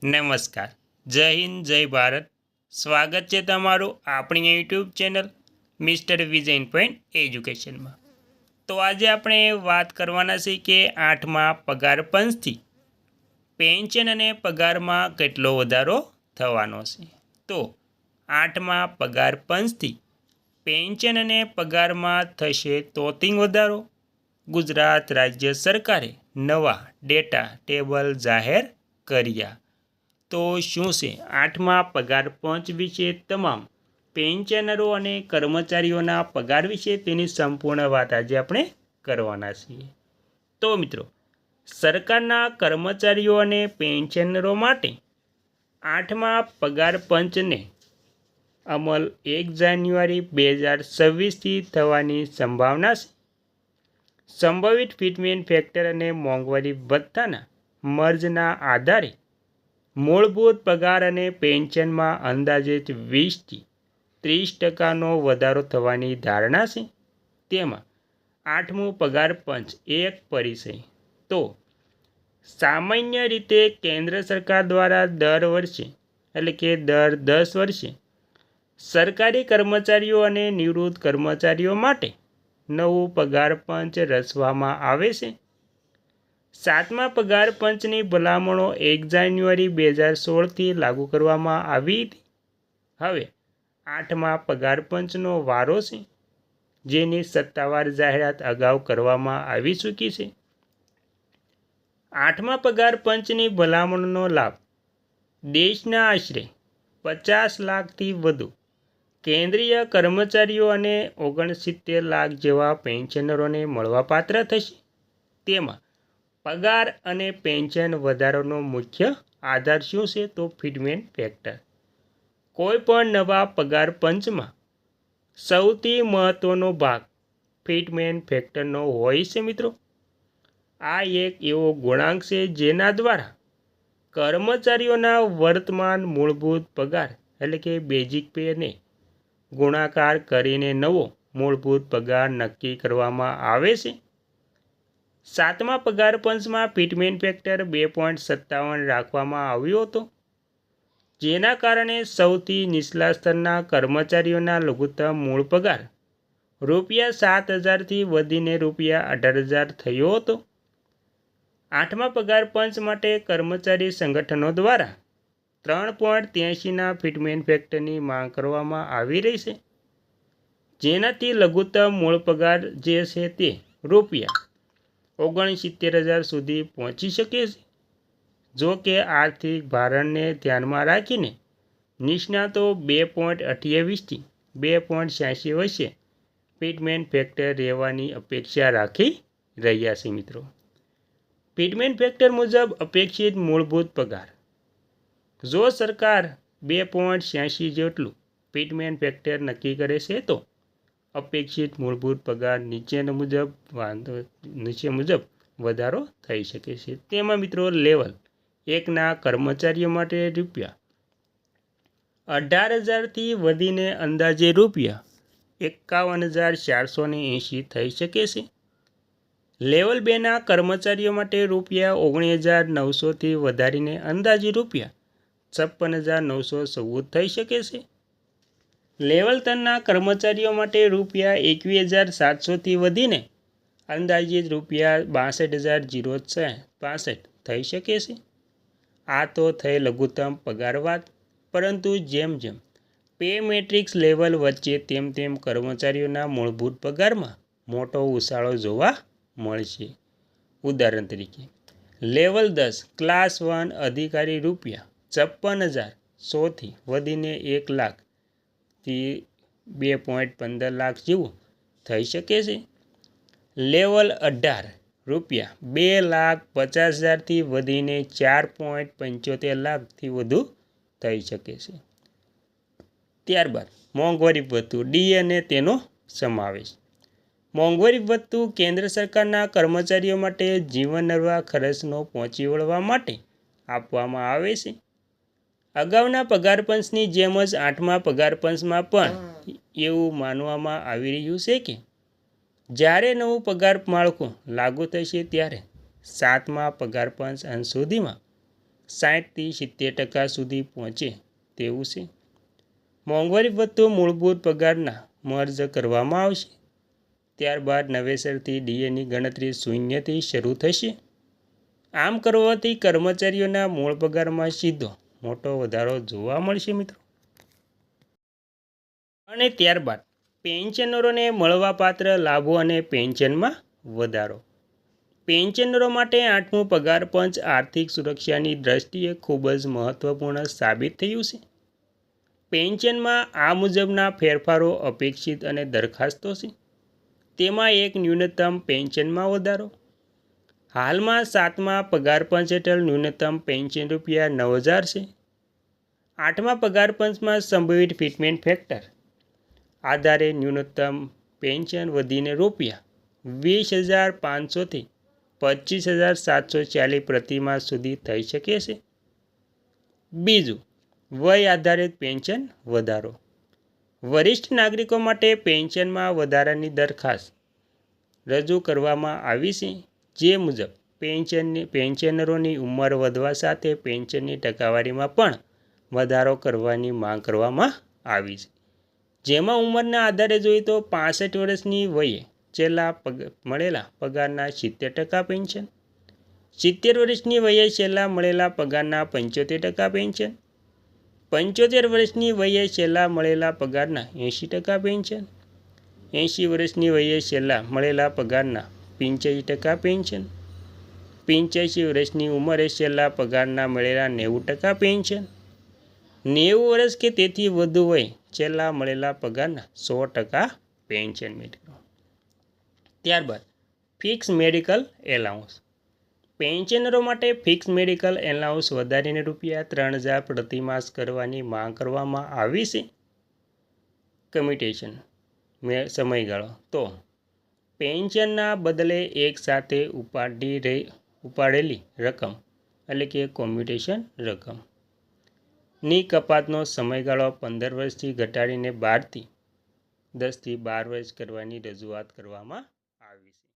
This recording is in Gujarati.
નમસ્કાર, જય હિન્દ, જય ભારત. સ્વાગત છે તમારું આપણી YouTube channel mister vision point એજ્યુકેશનમાં. તો આજે આપણે વાત કરવાના છે કે 8મા પગાર પંચથી પેન્શન અને પગારમાં કેટલો વધારો થવાનો છે. તો 8મા પગાર પંચથી પેન્શન અને પગારમાં થશે તોતિંગ વધારો. ગુજરાત રાજ્ય સરકારે નવા ડેટા ટેબલ જાહેર કર્યા. તો શું છે 8મા પગાર પંચ વિશે તમામ પેન્શનરો અને કર્મચારીઓના પગાર વિશે તેની સંપૂર્ણ વાત આજે આપણે કરવાના છીએ. તો મિત્રો, સરકારના કર્મચારીઓ અને પેન્શનરો માટે 8મા પગાર પંચને અમલ 1 જાન્યુઆરી 2026થી થવાની સંભાવના છે. સંભવિત ફિટમેન ફેક્ટર અને મોંઘવારી ભથ્થાના મર્જના આધારે મૂળભૂત પગાર અને પેન્શનમાં અંદાજિત 20થી 30% વધારો થવાની ધારણા છે. તેમાં 8મું પગાર પંચ એક પરિચય. તો સામાન્ય રીતે કેન્દ્ર સરકાર દ્વારા દર વર્ષે એટલે કે દર 10 વર્ષે સરકારી કર્મચારીઓ અને નિવૃત્ત કર્મચારીઓ માટે નવું પગાર પંચ રચવામાં આવે છે. 7મા પગાર પંચની ભલામણો 1 જાન્યુઆરી 2016થી લાગુ કરવામાં આવી હતી. હવે 8મા પગાર પંચનો વારો છે, જેની સત્તાવાર જાહેરાત અગાઉ કરવામાં આવી ચૂકી છે. 8મા પગાર પંચની ભલામણનો લાભ દેશના આશરે 50 લાખથી વધુ કેન્દ્રીય કર્મચારીઓ અને 69 લાખ જેવા પેન્શનરોને મળવાપાત્ર થશે. તેમાં પગાર અને પેન્શન વધારાનો મુખ્ય આધાર શું છે? તો ફિટમેન ફેક્ટર. કોઈપણ નવા પગાર પંચમાં સૌથી મહત્વનો ભાગ ફિટમેન ફેક્ટરનો હોય છે. મિત્રો, આ એક એવો ગુણાંક છે જેના દ્વારા કર્મચારીઓના વર્તમાન મૂળભૂત પગાર એટલે કે બેઝિક પેને ગુણાકાર કરીને નવો મૂળભૂત પગાર નક્કી કરવામાં આવે છે. 7મા પગાર પંચમાં ફિટમેન ફેક્ટર 2.57 રાખવામાં આવ્યો હતો, જેના કારણે સૌથી નીચલા સ્તરના કર્મચારીઓના લઘુત્તમ મૂળ પગાર ₹7,000થી વધીને ₹18,000 થયો હતો. 8મા પગાર પંચ માટે કર્મચારી સંગઠનો દ્વારા 3.83ના ફિટમેન ફેક્ટરની માંગ કરવામાં આવી રહી છે, જેનાથી લઘુત્તમ મૂળ પગાર જે છે તે ₹69,000 સુધી પહોંચી શકે છે. જો કે આર્થિક ભારણને ધ્યાનમાં રાખીને નિષ્ણાતો 2.28થી 2.86 વચ્ચે ફિટમેન ફેક્ટર રહેવાની અપેક્ષા રાખી રહ્યા છે. મિત્રો, ફિટમેન ફેક્ટર મુજબ અપેક્ષિત મૂળભૂત પગાર. જો સરકાર 2.86 જેટલું ફિટમેન ફેક્ટર નક્કી કરે છે તો અપેક્ષિત મૂળભૂત પગાર નીચે મુજબ વધારો થઈ શકે છે. તેમાં મિત્રો લેવલ 1ના કર્મચારીઓ માટે ₹18,000થી વધીને અંદાજે ₹51,480 થઈ શકે છે. લેવલ 2ના કર્મચારીઓ માટે ₹19,900થી વધારીને અંદાજે ₹56,914 થઈ શકે છે. લેવલ 3ના કર્મચારીઓ માટે ₹21,700થી વધીને અંદાજિત ₹62,065 થઈ શકે છે. આ તો થઈ લઘુત્તમ પગાર વાત, પરંતુ જેમ જેમ પે મેટ્રિક્સ લેવલ વધશે તેમ તેમ કર્મચારીઓના મૂળભૂત પગારમાં મોટો ઉછાળો જોવા મળશે. ઉદાહરણ તરીકે, લેવલ 10 ક્લાસ 1 અધિકારી ₹56,100થી વધીને 1 લાખથી 2.15 લાખ જેવું થઈ શકે છે. લેવલ 18 ₹2,50,000થી વધીને 4.75 લાખથી વધુ થઈ શકે છે. ત્યારબાદ મોંઘવારી ભથ્થું ડી અને તેનો સમાવેશ. મોંઘવારી ભથ્થું કેન્દ્ર સરકારના કર્મચારીઓ માટે જીવન નિર્વાહ ખર્ચનો પહોંચી વળવા માટે આપવામાં આવે છે. અગાઉના પગાર પંચની જેમ જ 8મા પગાર પંચમાં પણ એવું માનવામાં આવી રહ્યું છે કે જ્યારે નવું પગાર માળખું લાગુ થશે ત્યારે 7મા પગાર પંચ અંત સુધીમાં 60થી 70% સુધી પહોંચે તેવું છે. મોંઘવારી વધતો મૂળભૂત પગારના મર્જ કરવામાં આવશે. ત્યારબાદ નવેસરથી ડીએની ગણતરી શૂન્યથી શરૂ થશે. આમ કરવાથી કર્મચારીઓના મૂળ પગારમાં સીધો મોટો વધારો જોવા મળશે મિત્રો. અને ત્યારબાદ પેન્શનરોને મળવાપાત્ર લાભો અને પેન્શનમાં વધારો. પેન્શનરો માટે 8મું પગાર પંચ આર્થિક સુરક્ષાની દ્રષ્ટિએ ખૂબ જ મહત્વપૂર્ણ સાબિત થયું છે. પેન્શનમાં આ મુજબના ફેરફારો અપેક્ષિત અને દરખાસ્તો છે. તેમાં એક ન્યૂનતમ પેન્શનમાં વધારો. હાલમાં 7મા પગાર પંચ હેઠળ ન્યૂનતમ પેન્શન રૂપિયા 9,000 છે. 8મા પગાર પંચમાં સંભવિત ફિટમેન્ટ ફેક્ટર આધારે ન્યૂનતમ પેન્શન વધીને રૂપિયા 20,500થી 25,740 પ્રતિમાસ સુધી થઈ શકે છે. બીજું, વય આધારિત પેન્શન વધારો. વરિષ્ઠ નાગરિકો માટે પેન્શનમાં વધારાની દરખાસ્ત રજૂ કરવામાં આવી છે. જે મુજબ પેન્શનરોની ઉંમર વધવા સાથે પેન્શનની ટકાવારીમાં પણ વધારો કરવાની માંગ કરવામાં આવી છે. જેમાં ઉંમરના આધારે જોઈએ તો 65 વર્ષની વયે છેલ્લા મળેલા પગારના 70% પેન્શન, 70 વર્ષની વયે છેલ્લા મળેલા પગારના 75% પેન્શન, 75 વર્ષની વયે છેલ્લા મળેલા પગારના 80% પેન્શન, 80 વર્ષની વયે છેલ્લા મળેલા પગારના 85% પેન્શન, 85 વર્ષની ઉંમરે છેલ્લા પગારના મળેલા 90% પેન્શન, 90 વર્ષ કે તેથી વધુ વયે છેલ્લા મળેલા પગારના 100% પેન્શન મિત્રો. ત્યારબાદ ફિક્સ મેડિકલ એલાઉન્સ. પેન્શનરો માટે ફિક્સ મેડિકલ એલાઉન્સ વધારીને રૂપિયા 3,000 પ્રતિમાસ કરવાની માંગ કરવામાં આવી છે. કમ્યુટેશન સમયગાળો. તો પેન્શનના બદલે એક સાથે ઉપાડેલી રકમ એટલે કે કોમ્યુટેશન રકમ ની કપાતનો સમયગાળો 15 વર્ષથી ઘટાડીને 10 થી 12 વર્ષ કરવાની રજૂઆત કરવામાં